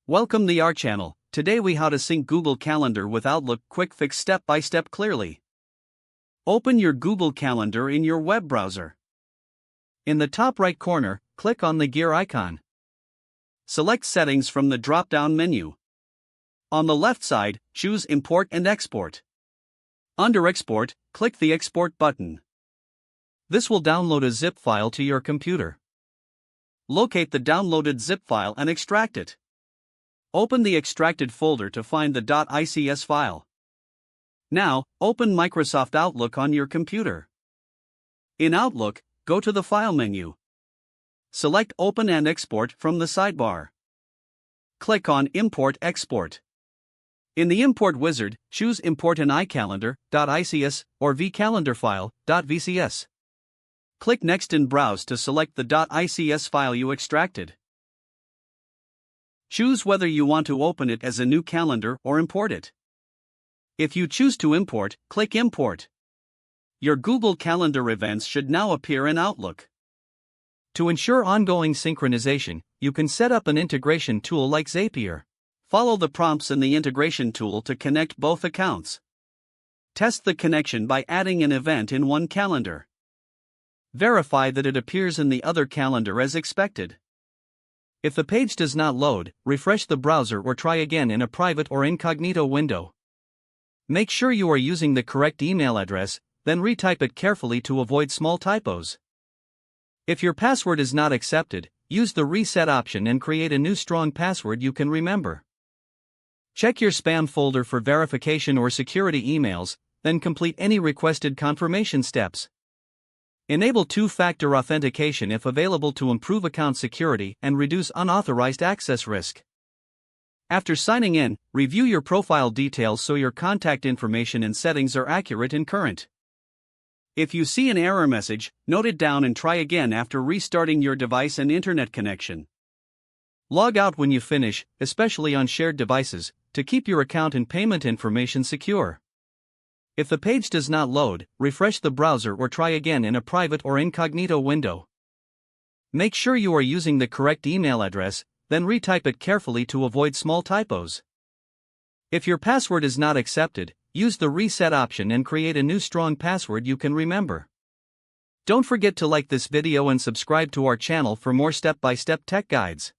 Welcome to our channel. Today we how to sync Google Calendar with Outlook. Quick fix step by step clearly. Open your Google Calendar in your web browser. In the top right corner, click on the gear icon. Select Settings from the drop-down menu. On the left side, choose Import and Export. Under Export, click the Export button. This will download a zip file to your computer. Locate the downloaded zip file and extract it. Open the extracted folder to find the .ics file. Now, open Microsoft Outlook on your computer. In Outlook, go to the File menu. Select Open and Export from the sidebar. Click on Import Export. In the Import wizard, choose Import an iCalendar.ics or vCalendar file.vcs. Click Next and browse to select the .ics file you extracted. Choose whether you want to open it as a new calendar or import it. If you choose to import, click Import. Your Google Calendar events should now appear in Outlook. To ensure ongoing synchronization, you can set up an integration tool like Zapier. Follow the prompts in the integration tool to connect both accounts. Test the connection by adding an event in one calendar. Verify that it appears in the other calendar as expected. If the page does not load, refresh the browser or try again in a private or incognito window. Make sure you are using the correct email address, then retype it carefully to avoid small typos. If your password is not accepted, use the reset option and create a new strong password you can remember. Check your spam folder for verification or security emails, then complete any requested confirmation steps. Enable two-factor authentication if available to improve account security and reduce unauthorized access risk. After signing in, review your profile details so your contact information and settings are accurate and current. If you see an error message, note it down and try again after restarting your device and internet connection. Log out when you finish, especially on shared devices, to keep your account and payment information secure. If the page does not load, refresh the browser or try again in a private or incognito window. Make sure you are using the correct email address, then retype it carefully to avoid small typos. If your password is not accepted, use the reset option and create a new strong password you can remember. Don't forget to like this video and subscribe to our channel for more step-by-step tech guides.